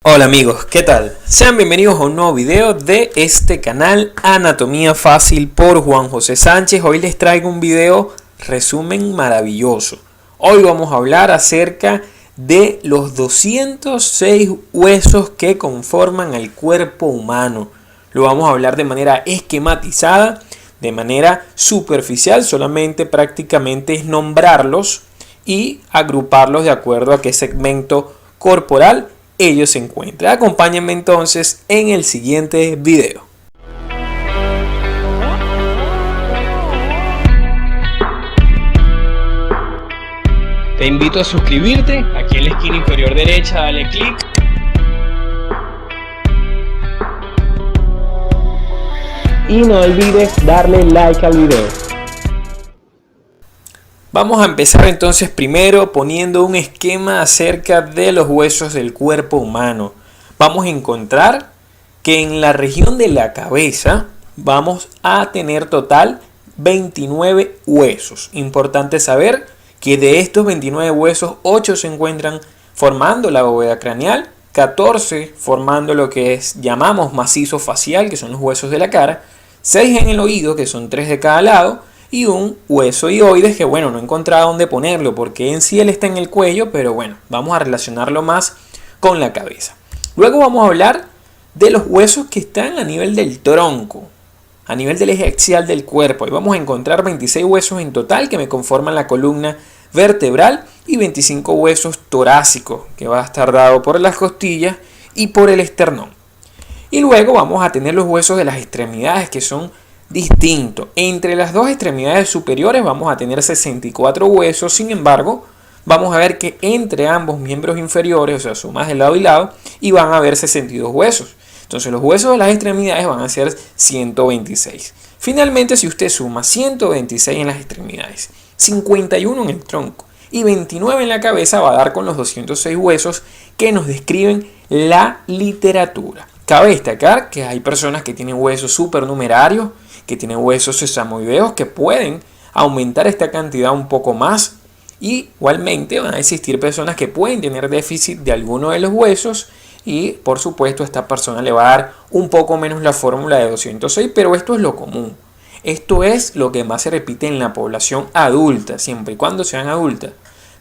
Hola amigos, ¿qué tal? Sean bienvenidos a un nuevo video de este canal Anatomía Fácil por Juan José Sánchez. Hoy les traigo un video resumen maravilloso. Hoy vamos a hablar acerca de los 206 huesos que conforman el cuerpo humano. Lo vamos a hablar de manera esquematizada, de manera superficial, solamente prácticamente es nombrarlos y agruparlos de acuerdo a qué segmento corporal ellos se encuentran. Acompáñenme entonces en el siguiente video. Te invito a suscribirte, aquí en la esquina inferior derecha dale clic. Y no olvides darle like al video. Vamos a empezar entonces primero poniendo un esquema acerca de los huesos del cuerpo humano. Vamos a encontrar que en la región de la cabeza vamos a tener total 29 huesos. Importante saber que de estos 29 huesos, 8 se encuentran formando la bóveda craneal, 14 formando lo que llamamos macizo facial, que son los huesos de la cara, 6 en el oído, que son 3 de cada lado, y un hueso hioides que no he encontrado dónde ponerlo porque en sí él está en el cuello, pero bueno, vamos a relacionarlo más con la cabeza. Luego vamos a hablar de los huesos que están a nivel del tronco, a nivel del eje axial del cuerpo. Y vamos a encontrar 26 huesos en total que me conforman la columna vertebral y 25 huesos torácicos que va a estar dado por las costillas y por el esternón. Y luego vamos a tener los huesos de las extremidades que son distinto. Entre las dos extremidades superiores vamos a tener 64 huesos, sin embargo, vamos a ver que entre ambos miembros inferiores, o sea, sumas de lado y lado, y van a haber 62 huesos. Entonces los huesos de las extremidades van a ser 126. Finalmente, si usted suma 126 en las extremidades, 51 en el tronco y 29 en la cabeza, va a dar con los 206 huesos que nos describen la literatura. Cabe destacar que hay personas que tienen huesos supernumerarios, que tienen huesos sesamoideos que pueden aumentar esta cantidad un poco más. Y igualmente van a existir personas que pueden tener déficit de alguno de los huesos y por supuesto a esta persona le va a dar un poco menos la fórmula de 206, pero esto es lo común. Esto es lo que más se repite en la población adulta, siempre y cuando sean adultas.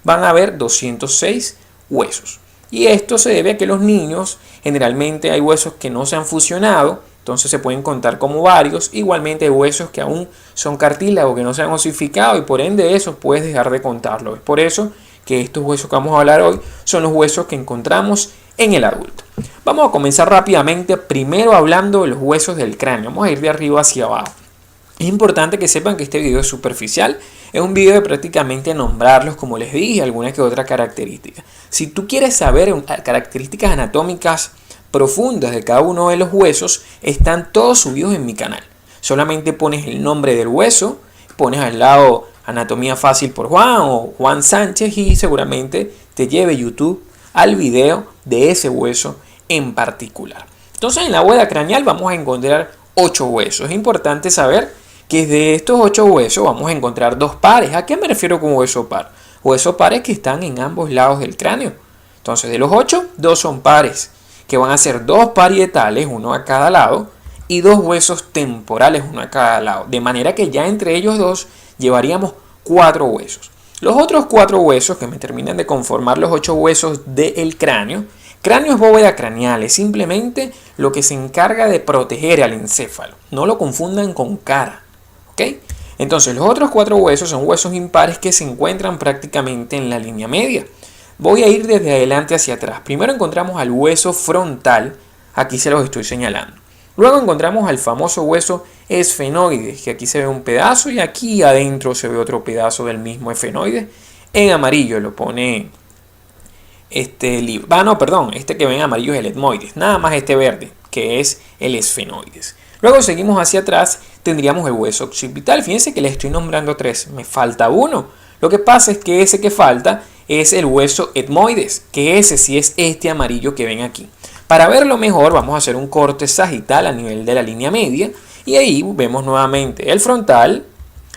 Van a haber 206 huesos. Y esto se debe a que los niños generalmente hay huesos que no se han fusionado, entonces se pueden contar como varios. Igualmente hay huesos que aún son cartílagos, que no se han osificado y por ende esos puedes dejar de contarlo. Es por eso que estos huesos que vamos a hablar hoy son los huesos que encontramos en el adulto. Vamos a comenzar rápidamente primero hablando de los huesos del cráneo. Vamos a ir de arriba hacia abajo. Es importante que sepan que este video es superficial. Es un video de prácticamente nombrarlos, como les dije, alguna que otra característica. Si tú quieres saber características anatómicas profundas de cada uno de los huesos, están todos subidos en mi canal. Solamente pones el nombre del hueso, pones al lado Anatomía Fácil por Juan o Juan Sánchez y seguramente te lleve YouTube al video de ese hueso en particular. Entonces en la bóveda craneal vamos a encontrar 8 huesos. Es importante saber que de estos 8 huesos vamos a encontrar 2 pares. ¿A qué me refiero con hueso par? Huesos pares que están en ambos lados del cráneo. Entonces de los 8, 2 son pares, que van a ser 2 parietales, uno a cada lado, y 2 huesos temporales, uno a cada lado. De manera que ya entre ellos dos llevaríamos 4 huesos. Los otros 4 huesos que me terminan de conformar los 8 huesos del cráneo. Cráneo es bóveda craneal, es simplemente lo que se encarga de proteger al encéfalo. No lo confundan con cara. ¿Ok? Entonces los otros 4 huesos son huesos impares que se encuentran prácticamente en la línea media. Voy a ir desde adelante hacia atrás. Primero encontramos al hueso frontal, aquí se los estoy señalando. Luego encontramos al famoso hueso esfenoides, que aquí se ve un pedazo y aquí adentro se ve otro pedazo del mismo esfenoide. En amarillo lo pone este libro. Este que ven en amarillo es el etmoides. Nada más este verde, que es el esfenoides. Luego seguimos hacia atrás, tendríamos el hueso occipital. Fíjense que les estoy nombrando 3, me falta uno. Lo que pasa es que ese que falta es el hueso etmoides, que ese sí es este amarillo que ven aquí. Para verlo mejor vamos a hacer un corte sagital a nivel de la línea media y ahí vemos nuevamente el frontal,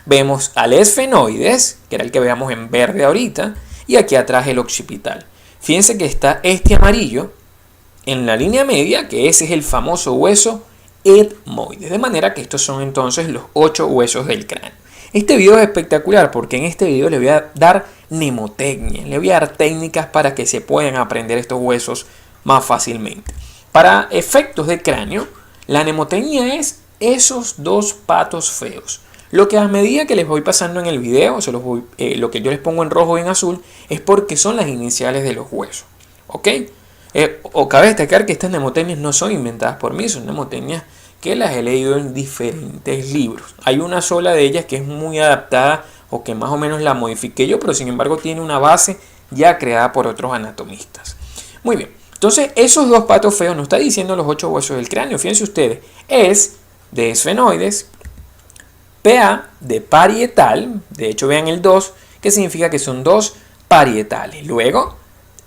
vemos al esfenoides, que era el que veamos en verde ahorita, y aquí atrás el occipital. Fíjense que está este amarillo en la línea media, que ese es el famoso hueso etmoides. De manera que estos son entonces los 8 huesos del cráneo. Este video es espectacular porque en este video le voy a dar mnemotecnia, le voy a dar técnicas para que se puedan aprender estos huesos más fácilmente. Para efectos de cráneo, la mnemotecnia es esos dos patos feos. Lo que a medida que les voy pasando en el video, lo que yo les pongo en rojo y en azul, es porque son las iniciales de los huesos. ¿Ok? Cabe destacar que estas mnemotecnias no son inventadas por mí, son mnemotecnias que las he leído en diferentes libros. Hay una sola de ellas que es muy adaptada o que más o menos la modifiqué yo, pero sin embargo tiene una base ya creada por otros anatomistas. Muy bien, entonces esos dos patos feos nos está diciendo los 8 huesos del cráneo. Fíjense ustedes, es de esfenoides, PA de parietal, de hecho vean el 2, que significa que son dos parietales. Luego,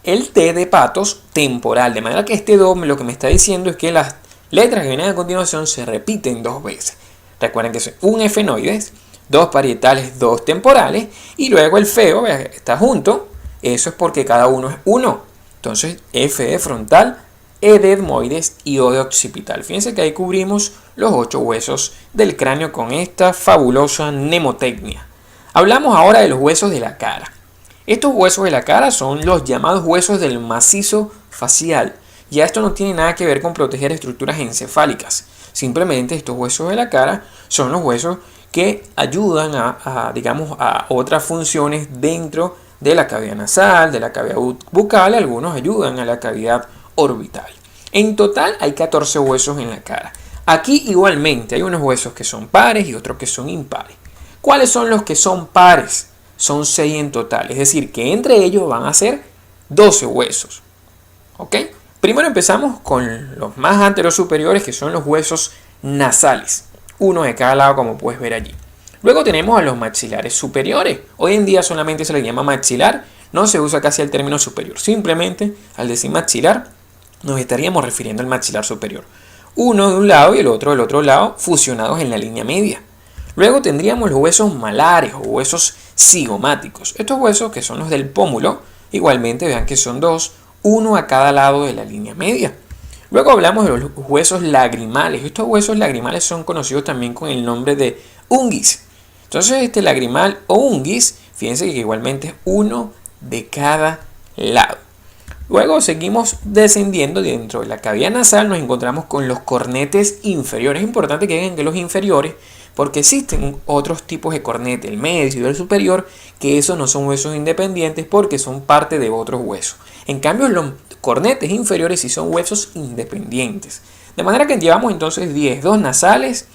el T de patos temporal, de manera que este 2 lo que me está diciendo es que las letras que vienen a continuación se repiten 2 veces. Recuerden que es un efenoides, 2 parietales, 2 temporales, y luego el feo está junto, eso es porque cada uno es 1. Entonces, F de frontal, E de etmoides y O de occipital. Fíjense que ahí cubrimos los 8 huesos del cráneo con esta fabulosa mnemotecnia. Hablamos ahora de los huesos de la cara. Estos huesos de la cara son los llamados huesos del macizo facial. Ya esto no tiene nada que ver con proteger estructuras encefálicas. Simplemente estos huesos de la cara son los huesos que ayudan a otras funciones dentro de la cavidad nasal, de la cavidad bucal. Algunos ayudan a la cavidad orbital. En total hay 14 huesos en la cara. Aquí igualmente hay unos huesos que son pares y otros que son impares. ¿Cuáles son los que son pares? Son 6 en total, es decir, que entre ellos van a ser 12 huesos. ¿Ok? Primero empezamos con los más anterosuperiores, que son los huesos nasales. Uno de cada lado, como puedes ver allí. Luego tenemos a los maxilares superiores. Hoy en día solamente se le llama maxilar, no se usa casi el término superior. Simplemente, al decir maxilar, nos estaríamos refiriendo al maxilar superior. Uno de un lado y el otro del otro lado, fusionados en la línea media. Luego tendríamos los huesos malares o huesos cigomáticos. Estos huesos, que son los del pómulo, igualmente vean que son 2, uno a cada lado de la línea media. Luego hablamos de los huesos lagrimales. Estos huesos lagrimales son conocidos también con el nombre de unguis. Entonces este lagrimal o unguis, fíjense que igualmente es uno de cada lado. Luego seguimos descendiendo dentro de la cavidad nasal, nos encontramos con los cornetes inferiores. Es importante que vean que los inferiores, porque existen otros tipos de cornete, el medio y el superior, que esos no son huesos independientes porque son parte de otros huesos. En cambio, los cornetes inferiores sí son huesos independientes. De manera que llevamos entonces 10, 2 nasales,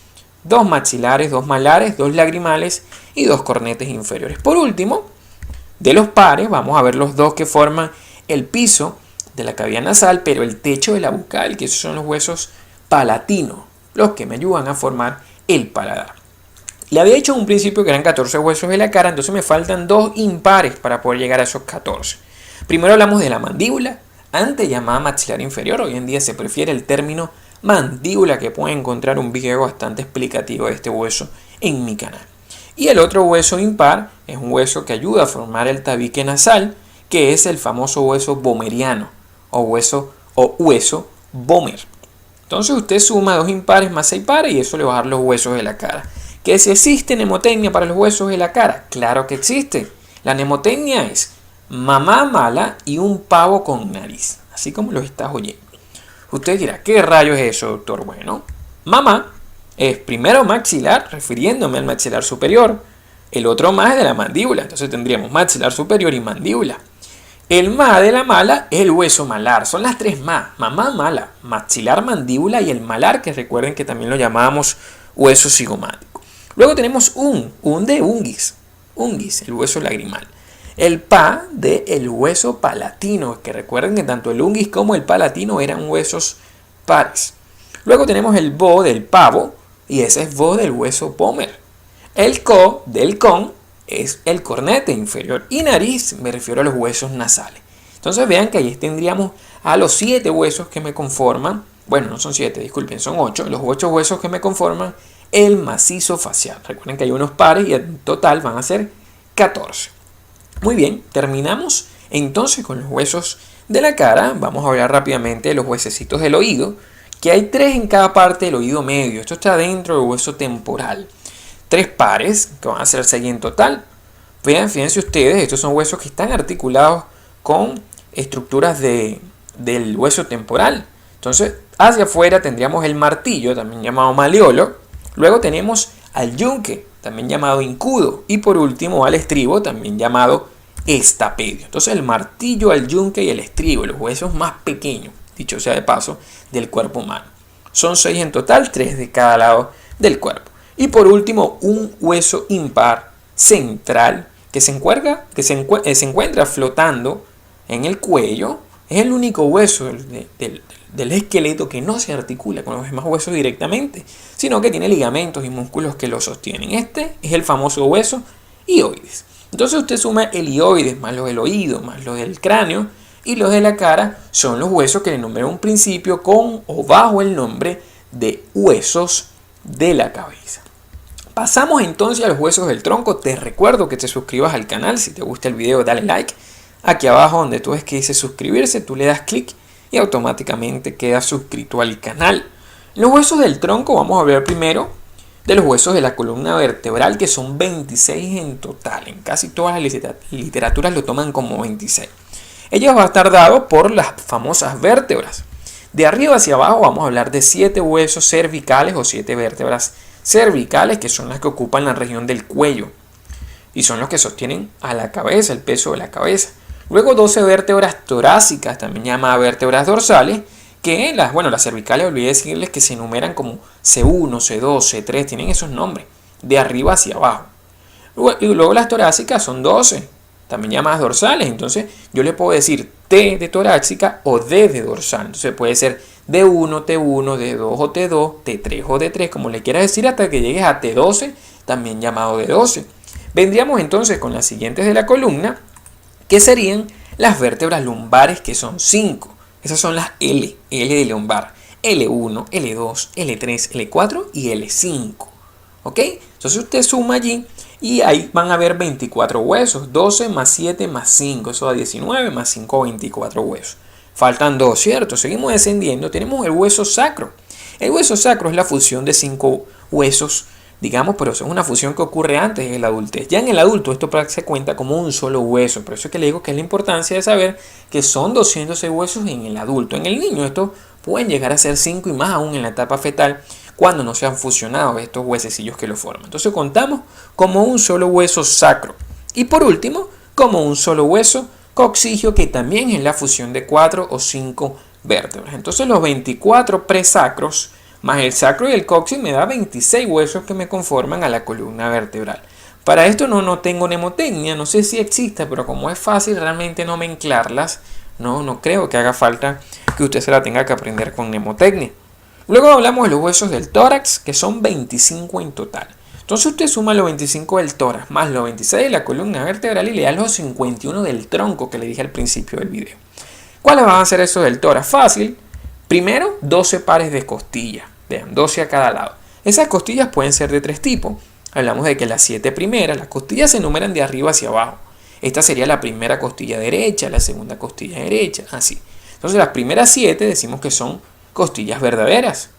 2 maxilares, 2 malares, 2 lagrimales y 2 cornetes inferiores. Por último, de los pares, vamos a ver los 2 que forman el piso de la cavidad nasal, pero el techo de la bucal, que esos son los huesos palatinos, los que me ayudan a formar el paladar. Le había dicho en un principio que eran 14 huesos de la cara, entonces me faltan 2 impares para poder llegar a esos 14. Primero hablamos de la mandíbula, antes llamada maxilar inferior. Hoy en día se prefiere el término mandíbula, que pueden encontrar un video bastante explicativo de este hueso en mi canal. Y el otro hueso impar es un hueso que ayuda a formar el tabique nasal, que es el famoso hueso bomeriano o hueso Bomer. Entonces usted suma 2 impares más 6 pares y eso le va a dar los huesos de la cara. ¿Que si existe mnemotecnia para los huesos de la cara? Claro que existe. La mnemotecnia es mamá mala y un pavo con nariz, así como lo estás oyendo. Usted dirá, ¿qué rayos es eso, doctor? Bueno, mamá es primero maxilar, refiriéndome al maxilar superior. El otro más es de la mandíbula, entonces tendríamos maxilar superior y mandíbula. El ma de la mala es el hueso malar, son las 3 ma, mamá mala, maxilar, mandíbula y el malar, que recuerden que también lo llamábamos hueso cigomático. Luego tenemos un de unguis, el hueso lagrimal. El pa de el hueso palatino, que recuerden que tanto el unguis como el palatino eran huesos pares. Luego tenemos el bo del pavo y ese es bo del hueso Bomer. El co del con es el cornete inferior y nariz, me refiero a los huesos nasales. Entonces vean que ahí tendríamos a los 7 huesos que me conforman, bueno, no son 7, disculpen, son 8, los 8 huesos que me conforman el macizo facial. Recuerden que hay unos pares y en total van a ser 14. Muy bien, terminamos entonces con los huesos de la cara, vamos a hablar rápidamente de los huesecitos del oído, que hay 3 en cada parte del oído medio. Esto está dentro del hueso temporal. 3 pares, que van a ser 6 en total. Fíjense ustedes, estos son huesos que están articulados con estructuras del hueso temporal. Entonces, hacia afuera tendríamos el martillo, también llamado maleolo. Luego tenemos al yunque, también llamado incudo. Y por último al estribo, también llamado estapedio. Entonces, el martillo, el yunque y el estribo, los huesos más pequeños, dicho sea de paso, del cuerpo humano. Son 6 en total, 3 de cada lado del cuerpo. Y por último, un hueso impar central que se encuentra flotando en el cuello. Es el único hueso del esqueleto que no se articula con los demás huesos directamente, sino que tiene ligamentos y músculos que lo sostienen. Este es el famoso hueso hioides. Entonces usted suma el hioides más los del oído más los del cráneo, y los de la cara son los huesos que le nombré en un principio con o bajo el nombre de huesos de la cabeza. Pasamos entonces a los huesos del tronco. Te recuerdo que te suscribas al canal. Si te gusta el video, dale like. Aquí abajo donde tú ves que dice suscribirse, tú le das clic y automáticamente quedas suscrito al canal. Los huesos del tronco, vamos a hablar primero de los huesos de la columna vertebral, que son 26 en total. En casi todas las literaturas lo toman como 26. Ellos van a estar dados por las famosas vértebras. De arriba hacia abajo vamos a hablar de 7 huesos cervicales o 7 vértebras cervicales, que son las que ocupan la región del cuello y son los que sostienen a la cabeza, el peso de la cabeza. Luego 12 vértebras torácicas, también llamadas vértebras dorsales, que las cervicales, olvidé decirles que se enumeran como C1, C2, C3, tienen esos nombres, de arriba hacia abajo. Y luego las torácicas son 12, también llamadas dorsales. Entonces yo le puedo decir T de torácica o D de dorsal. Entonces puede ser D1, T1, D2 o T2, T3 o D3, como le quieras decir, hasta que llegues a T12, también llamado D12. Vendríamos entonces con las siguientes de la columna, que serían las vértebras lumbares, que son 5. Esas son las L de lumbar. L1, L2, L3, L4 y L5. ¿Ok? Entonces usted suma allí y ahí van a haber 24 huesos. 12 más 7 más 5. Eso da 19 más 5, 24 huesos. Faltan 2, ¿cierto? Seguimos descendiendo. Tenemos el hueso sacro. El hueso sacro es la fusión de 5 huesos, digamos, pero eso es una fusión que ocurre antes de la adultez. Ya en el adulto esto se cuenta como un solo hueso. Por eso es que le digo que es la importancia de saber que son 206 huesos en el adulto. En el niño estos pueden llegar a ser 5 y más aún en la etapa fetal, cuando no se han fusionado estos huesecillos que lo forman. Entonces contamos como un solo hueso sacro. Y por último, como un solo hueso coccigio, que también es la fusión de 4 o 5 vértebras. Entonces los 24 presacros más el sacro y el coxis me da 26 huesos que me conforman a la columna vertebral. Para esto no tengo mnemotecnia, no sé si existe, pero como es fácil realmente no mezclarlas, no creo que haga falta que usted se la tenga que aprender con mnemotecnia. Luego hablamos de los huesos del tórax, que son 25 en total. Entonces usted suma los 25 del tórax más los 26 de la columna vertebral y le da los 51 del tronco que le dije al principio del video. ¿Cuáles van a ser esos del tórax? Fácil. Primero, 12 pares de costillas. Vean, 12 a cada lado. Esas costillas pueden ser de 3 tipos. Hablamos de que las 7 primeras, las costillas se enumeran de arriba hacia abajo. Esta sería la primera costilla derecha, la segunda costilla derecha, así. Entonces las primeras 7 decimos que son costillas verdaderas.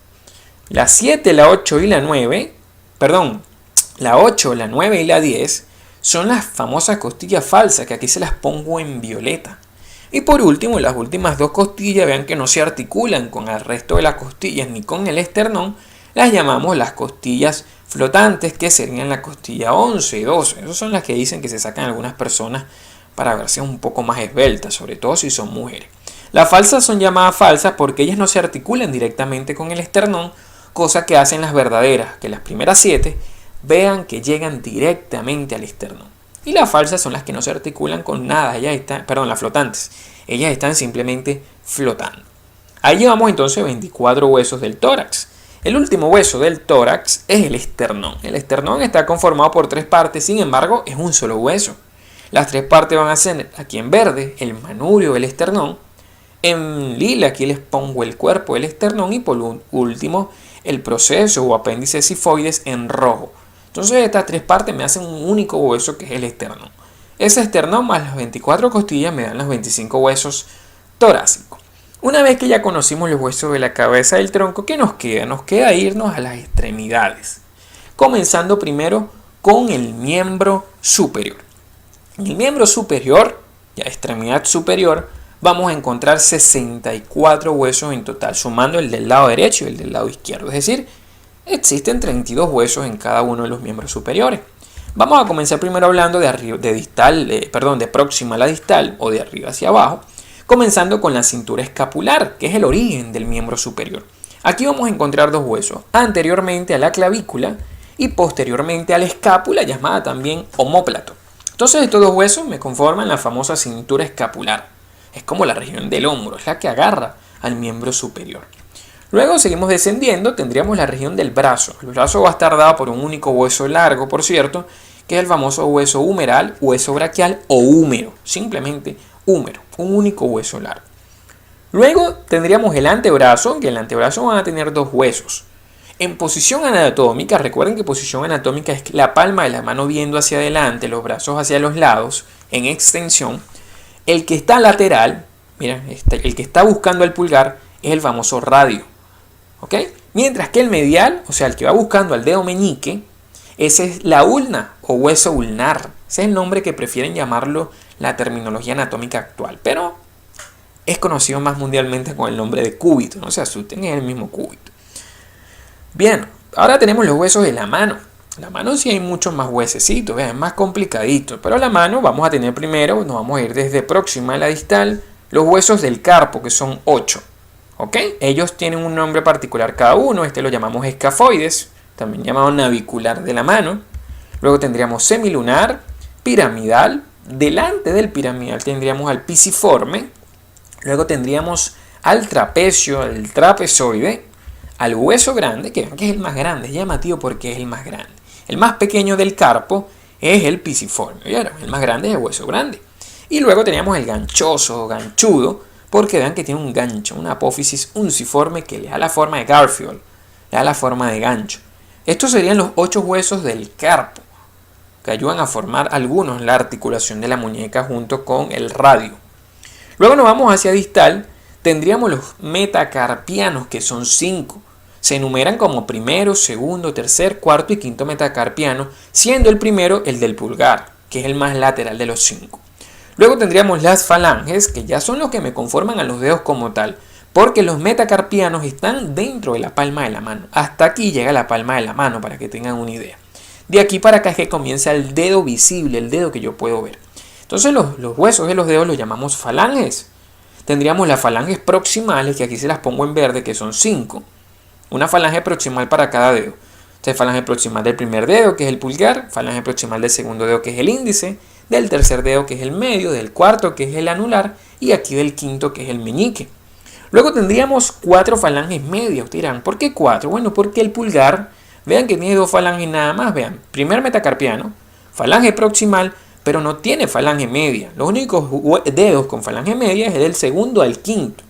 La 7, la 8 y la 9, la 8, la 9 y la 10 son las famosas costillas falsas, que aquí se las pongo en violeta. Y por último, las últimas 2 costillas, vean que no se articulan con el resto de las costillas ni con el esternón, las llamamos las costillas flotantes, que serían la costilla 11 y 12. Esas son las que dicen que se sacan algunas personas para verse un poco más esbeltas, sobre todo si son mujeres. Las falsas son llamadas falsas porque ellas no se articulan directamente con el esternón, cosa que hacen las verdaderas, que las primeras 7 vean que llegan directamente al esternón. Y las falsas son las que no se articulan con nada, las flotantes. Ellas están simplemente flotando. Ahí llevamos entonces 24 huesos del tórax. El último hueso del tórax es el esternón. El esternón está conformado por 3 partes, sin embargo es un solo hueso. Las 3 partes van a ser, aquí en verde, el manubrio del esternón. En lila aquí les pongo el cuerpo del esternón y por último el proceso o apéndice sifoides en rojo. Entonces estas 3 partes me hacen un único hueso que es el esternón. Ese esternón más las 24 costillas me dan los 25 huesos torácico. Una vez que ya conocimos los huesos de la cabeza del tronco, ¿qué nos queda? Nos queda irnos a las extremidades, comenzando primero con el miembro superior. En el miembro superior, ya extremidad superior, vamos a encontrar 64 huesos en total, sumando el del lado derecho y el del lado izquierdo. Es decir, existen 32 huesos en cada uno de los miembros superiores. Vamos a comenzar primero hablando de próxima a la distal o de arriba hacia abajo, comenzando con la cintura escapular, que es el origen del miembro superior. Aquí vamos a encontrar dos huesos, anteriormente a la clavícula y posteriormente a la escápula, llamada también omóplato. Entonces estos dos huesos me conforman la famosa cintura escapular. Es como la región del hombro, es la que agarra al miembro superior. Luego seguimos descendiendo, tendríamos la región del brazo. El brazo va a estar dado por un único hueso largo, por cierto, que es el famoso hueso humeral, hueso braquial o húmero. Simplemente húmero, un único hueso largo. Luego tendríamos el antebrazo, que el antebrazo va a tener dos huesos. En posición anatómica, recuerden que posición anatómica es la palma de la mano viendo hacia adelante, los brazos hacia los lados, en extensión. El que está lateral, mira, el que está buscando el pulgar, es el famoso radio. ¿Ok? Mientras que el medial, o sea, el que va buscando al dedo meñique, ese es la ulna o hueso ulnar. Ese es el nombre que prefieren llamarlo la terminología anatómica actual, pero es conocido más mundialmente con el nombre de cúbito. No se asusten, es el mismo cúbito. Bien, ahora tenemos los huesos de la mano. La mano sí hay muchos más huesecitos, es más complicadito, pero la mano vamos a tener primero, nos vamos a ir desde próxima a la distal, los huesos del carpo, que son 8. ¿Ok? Ellos tienen un nombre particular cada uno, este lo llamamos escafoides, también llamado navicular de la mano. Luego tendríamos semilunar, piramidal, delante del piramidal tendríamos al pisiforme, luego tendríamos al trapecio, el trapezoide, al hueso grande, que es el más grande, es llamativo porque es el más grande. El más pequeño del carpo es el pisiforme, ¿vieron? El más grande es el hueso grande. Y luego teníamos el ganchoso o ganchudo, porque vean que tiene un gancho, una apófisis unciforme que le da la forma de Garfield, le da la forma de gancho. Estos serían los 8 huesos del carpo, que ayudan a formar algunos en la articulación de la muñeca junto con el radio. Luego nos vamos hacia distal, tendríamos los metacarpianos, que son 5. Se enumeran como primero, segundo, tercer, cuarto y quinto metacarpiano, siendo el primero el del pulgar, que es el más lateral de los 5. Luego tendríamos las falanges, que ya son los que me conforman a los dedos como tal, porque los metacarpianos están dentro de la palma de la mano. Hasta aquí llega la palma de la mano, para que tengan una idea. De aquí para acá es que comienza el dedo visible, el dedo que yo puedo ver. Entonces los huesos de los dedos los llamamos falanges. Tendríamos las falanges proximales, que aquí se las pongo en verde, que son 5. Una falange proximal para cada dedo. Entonces, falange proximal del primer dedo, que es el pulgar, falange proximal del segundo dedo, que es el índice, del tercer dedo, que es el medio, del cuarto, que es el anular, y aquí del quinto, que es el meñique. Luego tendríamos 4 falanges medias. Ustedes dirán, ¿por qué 4? Bueno, porque el pulgar, vean que tiene 2 falanges nada más, vean, primer metacarpiano, falange proximal, pero no tiene falange media. Los únicos dedos con falange media es del segundo al quinto.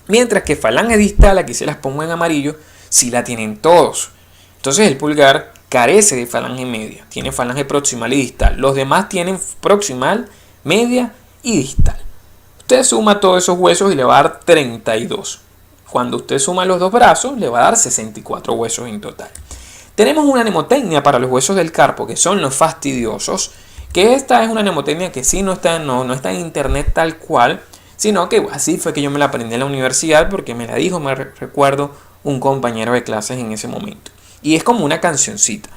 Mientras que falange distal, aquí se las pongo en amarillo, sí la tienen todos. Entonces el pulgar carece de falange media, tiene falange proximal y distal. Los demás tienen proximal, media y distal. Usted suma todos esos huesos y le va a dar 32. Cuando usted suma los dos brazos, le va a dar 64 huesos en total. Tenemos una mnemotecnia para los huesos del carpo, que son los fastidiosos, que esta es una mnemotecnia que sí no está en internet tal cual, sino que así fue que yo me la aprendí en la universidad, porque me la dijo, me recuerdo, un compañero de clases en ese momento. Y es como una cancioncita.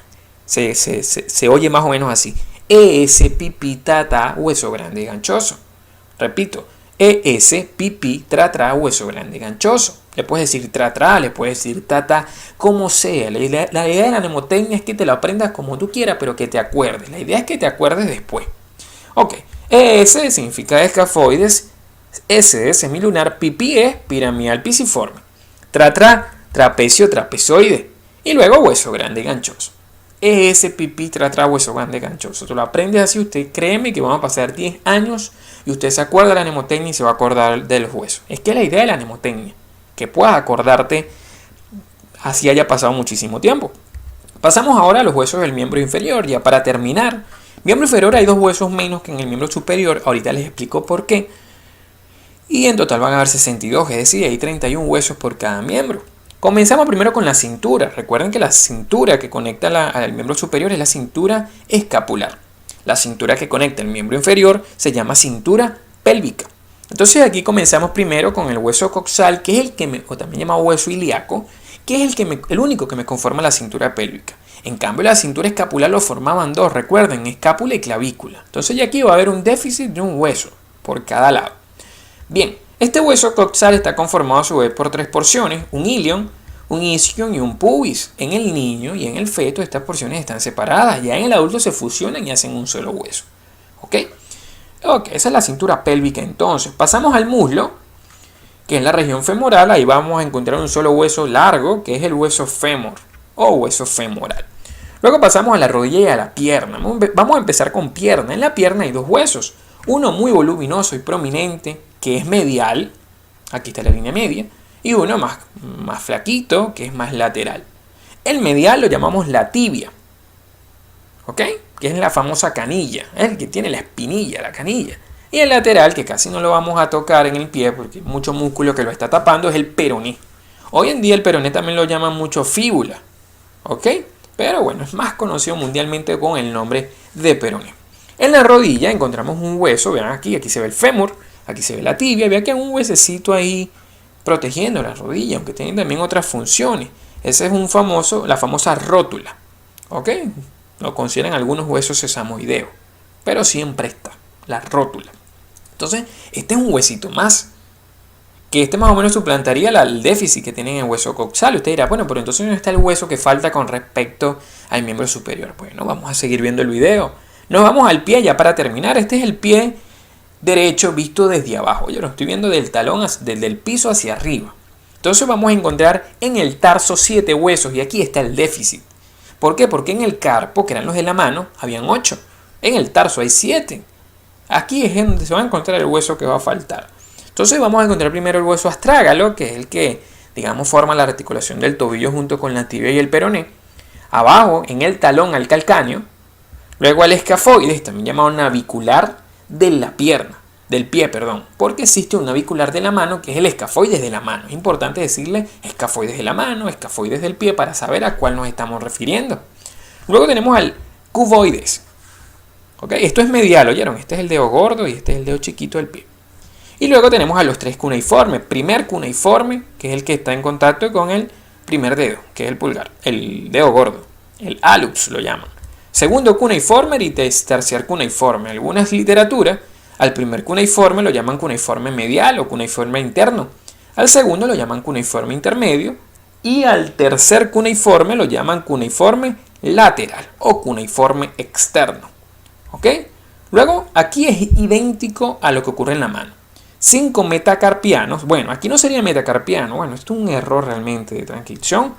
Se oye más o menos así. E-S, pipí, ta, hueso grande, ganchoso. Repito. E-S, pipí, tra, hueso grande, ganchoso. Le puedes decir tra, le puedes decir ta, como sea. La idea de la mnemotecnia es que te lo aprendas como tú quieras, pero que te acuerdes. La idea es que te acuerdes después. Ok. E-S significa escafoides. S es semilunar, pipí es piramidal pisiforme, trapecio, trapezoide y luego hueso grande ganchoso. Ese pipí, hueso grande ganchoso. Tú lo aprendes así, usted créeme que vamos a pasar 10 años y usted se acuerda de la mnemotecnia y se va a acordar de los huesos. Es que la idea de la mnemotecnia, que puedas acordarte así haya pasado muchísimo tiempo. Pasamos ahora a los huesos del miembro inferior. Ya para terminar, miembro inferior hay 2 huesos menos que en el miembro superior. Ahorita les explico por qué. Y en total van a haber 62, es decir, hay 31 huesos por cada miembro. Comenzamos primero con la cintura. Recuerden que la cintura que conecta al miembro superior es la cintura escapular. La cintura que conecta el miembro inferior se llama cintura pélvica. Entonces aquí comenzamos primero con el hueso coxal, que es el que o también llamado hueso ilíaco, que es el único que me conforma la cintura pélvica. En cambio, la cintura escapular lo formaban dos, recuerden, escápula y clavícula. Entonces ya aquí va a haber un déficit de un hueso por cada lado. Bien, este hueso coxal está conformado a su vez por tres porciones, un ilion, un isquion y un pubis. En el niño y en el feto estas porciones están separadas, ya en el adulto se fusionan y hacen un solo hueso. ¿Ok? Ok, esa es la cintura pélvica entonces. Pasamos al muslo, que es la región femoral, ahí vamos a encontrar un solo hueso largo, que es el hueso fémur o hueso femoral. Luego pasamos a la rodilla y a la pierna. Vamos a empezar con pierna. En la pierna hay dos huesos, uno muy voluminoso y prominente, que es medial, aquí está la línea media, y uno más flaquito, que es más lateral. El medial lo llamamos la tibia, ¿ok? Que es la famosa canilla, el que tiene la espinilla, la canilla. Y el lateral, que casi no lo vamos a tocar en el pie porque hay mucho músculo que lo está tapando, es el peroné. Hoy en día el peroné también lo llaman mucho fíbula, ¿ok? Pero bueno, es más conocido mundialmente con el nombre de peroné. En la rodilla encontramos un hueso, vean aquí se ve el fémur, aquí se ve la tibia, vean que hay un huesecito ahí protegiendo la rodilla, aunque tiene también otras funciones. Ese es la famosa rótula, ¿ok? Lo consideran algunos huesos sesamoideos, pero siempre está la rótula. Entonces, este es un huesito más, que este más o menos suplantaría el déficit que tiene en el hueso coxal. Usted dirá, bueno, pero entonces ¿dónde está el hueso que falta con respecto al miembro superior? Bueno, vamos a seguir viendo el video. Nos vamos al pie ya para terminar. Este es el pie derecho visto desde abajo. Yo lo estoy viendo del talón, desde el piso hacia arriba. Entonces vamos a encontrar en el tarso 7 huesos y aquí está el déficit. ¿Por qué? Porque en el carpo, que eran los de la mano, habían 8. En el tarso hay 7. Aquí es donde se va a encontrar el hueso que va a faltar. Entonces vamos a encontrar primero el hueso astrágalo, que es el que, digamos, forma la articulación del tobillo junto con la tibia y el peroné. Abajo, en el talón, al calcáneo. Luego al escafoides, también llamado navicular de la pierna, del pie, perdón, porque existe un navicular de la mano que es el escafoides de la mano. Es importante decirle escafoides de la mano, escafoides del pie para saber a cuál nos estamos refiriendo. Luego tenemos al cuboides. ¿Okay? Esto es medial, ¿oyeron? Este es el dedo gordo y este es el dedo chiquito del pie. Y luego tenemos a los tres cuneiformes. Primer cuneiforme, que es el que está en contacto con el primer dedo, que es el pulgar, el dedo gordo, el hallux lo llaman. Segundo cuneiforme y tercer cuneiforme. Algunas literaturas al primer cuneiforme lo llaman cuneiforme medial o cuneiforme interno. Al segundo lo llaman cuneiforme intermedio. Y al tercer cuneiforme lo llaman cuneiforme lateral o cuneiforme externo. ¿Ok? Luego, aquí es idéntico a lo que ocurre en la mano. 5 metacarpianos. Bueno, aquí no sería metacarpiano. Bueno, esto es un error realmente de transcripción.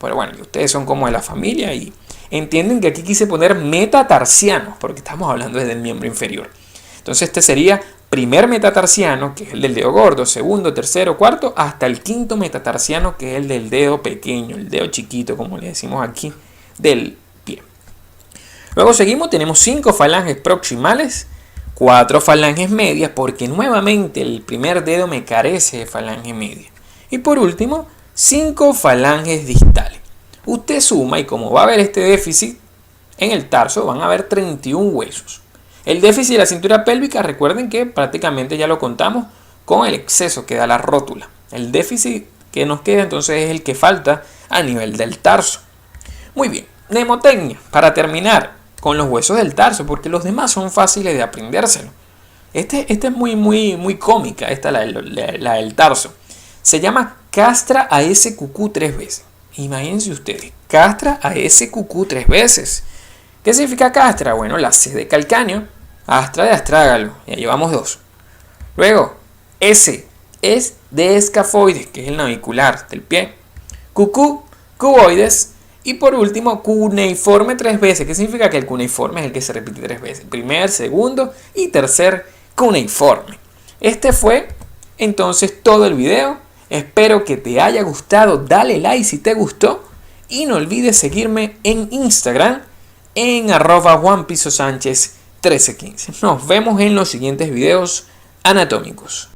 Pero bueno, ustedes son como de la familia y entienden que aquí quise poner metatarsianos porque estamos hablando desde el miembro inferior. Entonces este sería primer metatarsiano, que es el del dedo gordo, segundo, tercero, cuarto, hasta el quinto metatarsiano, que es el del dedo pequeño, el dedo chiquito, como le decimos aquí, del pie. Luego seguimos, tenemos 5 falanges proximales, 4 falanges medias, porque nuevamente el primer dedo me carece de falange media. Y por último, 5 falanges distales. Usted suma y como va a haber este déficit en el tarso, van a haber 31 huesos. El déficit de la cintura pélvica, recuerden que prácticamente ya lo contamos con el exceso que da la rótula. El déficit que nos queda entonces es el que falta a nivel del tarso. Muy bien, mnemotecnia, para terminar con los huesos del tarso, porque los demás son fáciles de aprendérselo. Esta es muy cómica, la del tarso. Se llama castra ASQQ 3 veces. Imagínense ustedes, castra ASQQ 3 veces. ¿Qué significa castra? Bueno, la C de calcáneo, astra de astrágalo, ya llevamos 2. Luego, S es de escafoides, que es el navicular del pie. QQ, cuboides. Y por último, cuneiforme 3 veces. ¿Qué significa? Que el cuneiforme es el que se repite 3 veces. Primer, segundo y tercer cuneiforme. Este fue entonces todo el video. Espero que te haya gustado. Dale like si te gustó. Y no olvides seguirme en Instagram en @JuanPisoSánchez1315. Nos vemos en los siguientes videos anatómicos.